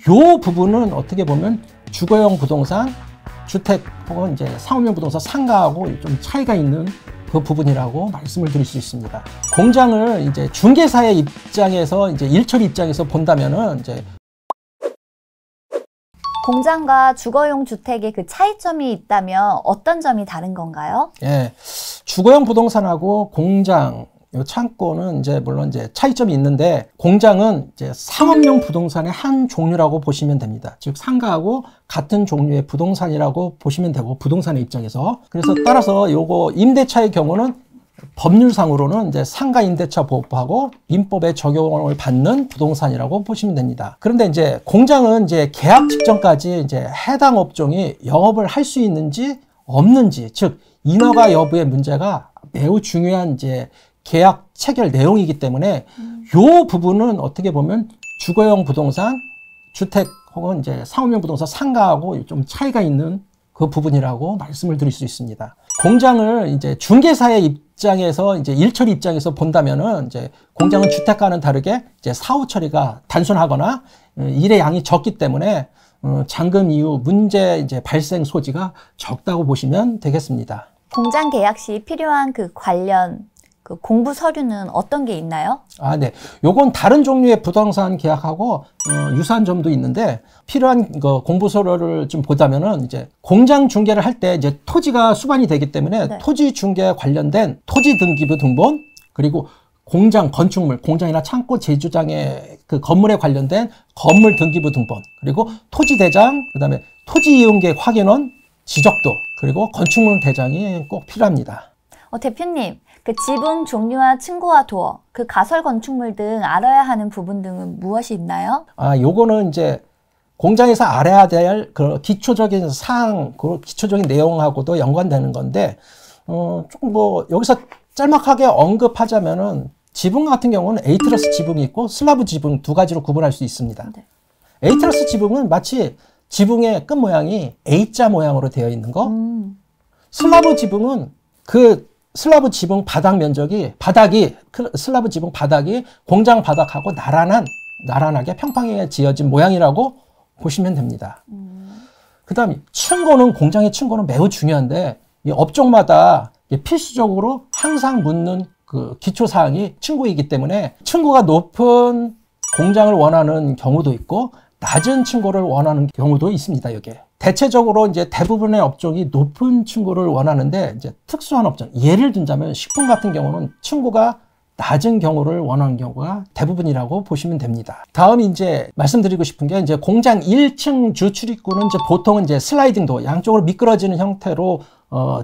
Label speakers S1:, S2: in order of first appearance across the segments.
S1: 요 부분은 어떻게 보면 주거용 부동산, 주택 혹은 이제 상업용 부동산 상가하고 좀 차이가 있는 그 부분이라고 말씀을 드릴 수 있습니다. 공장을 이제 중개사의 입장에서 이제 일처리 입장에서 본다면은 이제
S2: 공장과 주거용 주택의 그 차이점이 있다면 어떤 점이 다른 건가요?
S1: 예, 주거용 부동산하고 공장, 요 창고는 이제 물론 이제 차이점이 있는데, 공장은 이제 상업용 부동산의 한 종류라고 보시면 됩니다. 즉 상가하고 같은 종류의 부동산이라고 보시면 되고, 부동산의 입장에서. 그래서 따라서 요거 임대차의 경우는 법률상으로는 이제 상가 임대차 보호법하고 민법에 적용을 받는 부동산이라고 보시면 됩니다. 그런데 이제 공장은 이제 계약 직전까지 이제 해당 업종이 영업을 할 수 있는지 없는지, 즉 인허가 여부의 문제가 매우 중요한 이제 계약 체결 내용이기 때문에 요 부분은 어떻게 보면 주거용 부동산, 주택 혹은 이제 상업용 부동산 상가하고 좀 차이가 있는 그 부분이라고 말씀을 드릴 수 있습니다. 공장을 이제 중개사의 입장에서 이제 일처리 입장에서 본다면은 이제 공장은 주택과는 다르게 이제 사후 처리가 단순하거나 일의 양이 적기 때문에 잔금 이후 문제 이제 발생 소지가 적다고 보시면 되겠습니다.
S2: 공장 계약 시 필요한 그 관련 그 공부 서류는 어떤 게 있나요?
S1: 네. 요건 다른 종류의 부동산 계약하고 유사한 점도 있는데, 필요한 그 공부 서류를 좀 보자면은 이제 공장 중개를 할 때 이제 토지가 수반이 되기 때문에 네. 토지 중개에 관련된 토지 등기부 등본, 그리고 공장 건축물, 공장이나 창고 제조장의 그 건물에 관련된 건물 등기부 등본, 그리고 토지 대장, 그다음에 토지 이용 계획 확인원, 지적도, 그리고 건축물 대장이 꼭 필요합니다.
S2: 대표님, 그 지붕 종류와 층고와 도어, 그 가설 건축물 등 알아야 하는 부분 등은 무엇이 있나요?
S1: 요거는 이제 공장에서 알아야 될 그 기초적인 사항, 그 기초적인 내용하고도 연관되는 건데, 조금 뭐 여기서 짤막하게 언급하자면은 지붕 같은 경우는 에이트러스 지붕이 있고 슬라브 지붕 두 가지로 구분할 수 있습니다. 네. 에이트러스 지붕은 마치 지붕의 끝 모양이 A자 모양으로 되어 있는 거. 슬라브 지붕은 그 슬라브 지붕 바닥 면적이, 슬라브 지붕 바닥이 공장 바닥하고 나란하게 평평하게 지어진 모양이라고 보시면 됩니다. 그 다음에 층고는, 공장의 층고는 매우 중요한데, 이 업종마다 필수적으로 항상 묻는 그 기초사항이 층고이기 때문에 층고가 높은 공장을 원하는 경우도 있고, 낮은 층고를 원하는 경우도 있습니다, 여기에. 대체적으로 이제 대부분의 업종이 높은 층고를 원하는데, 이제 특수한 업종, 예를 들자면 식품 같은 경우는 층고가 낮은 경우를 원하는 경우가 대부분이라고 보시면 됩니다. 다음 이제 말씀드리고 싶은 게, 이제 공장 1층 주출입구는 이제 보통은 이제 슬라이딩 도어, 양쪽으로 미끄러지는 형태로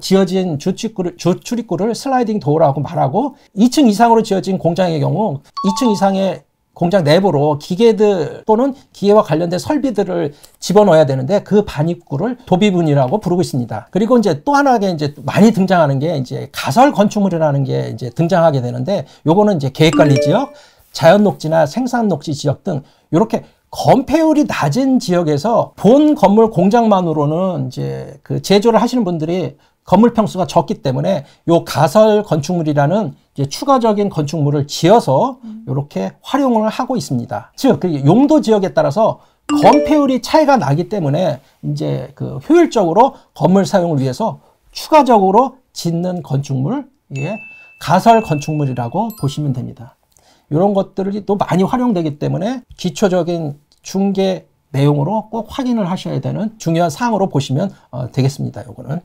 S1: 지어진 주출입구를 슬라이딩 도어라고 말하고, 2층 이상으로 지어진 공장의 경우 2층 이상의 공장 내부로 기계들 또는 기계와 관련된 설비들을 집어넣어야 되는데, 그 반입구를 도비분이라고 부르고 있습니다. 그리고 이제 또 하나 이제 많이 등장하는 게 이제 가설 건축물이라는 게 이제 등장하게 되는데, 요거는 이제 계획관리 지역, 자연 녹지나 생산 녹지 지역 등 이렇게 건폐율이 낮은 지역에서 본 건물 공장만으로는 이제 그 제조를 하시는 분들이 건물 평수가 적기 때문에 요 가설 건축물이라는 이제 추가적인 건축물을 지어서 이렇게 활용을 하고 있습니다. 즉, 그 용도 지역에 따라서 건폐율이 차이가 나기 때문에 이제 그 효율적으로 건물 사용을 위해서 추가적으로 짓는 건축물, 이게 가설 건축물이라고 보시면 됩니다. 이런 것들이 또 많이 활용되기 때문에 기초적인 중개 내용으로 꼭 확인을 하셔야 되는 중요한 사항으로 보시면 되겠습니다. 요거는.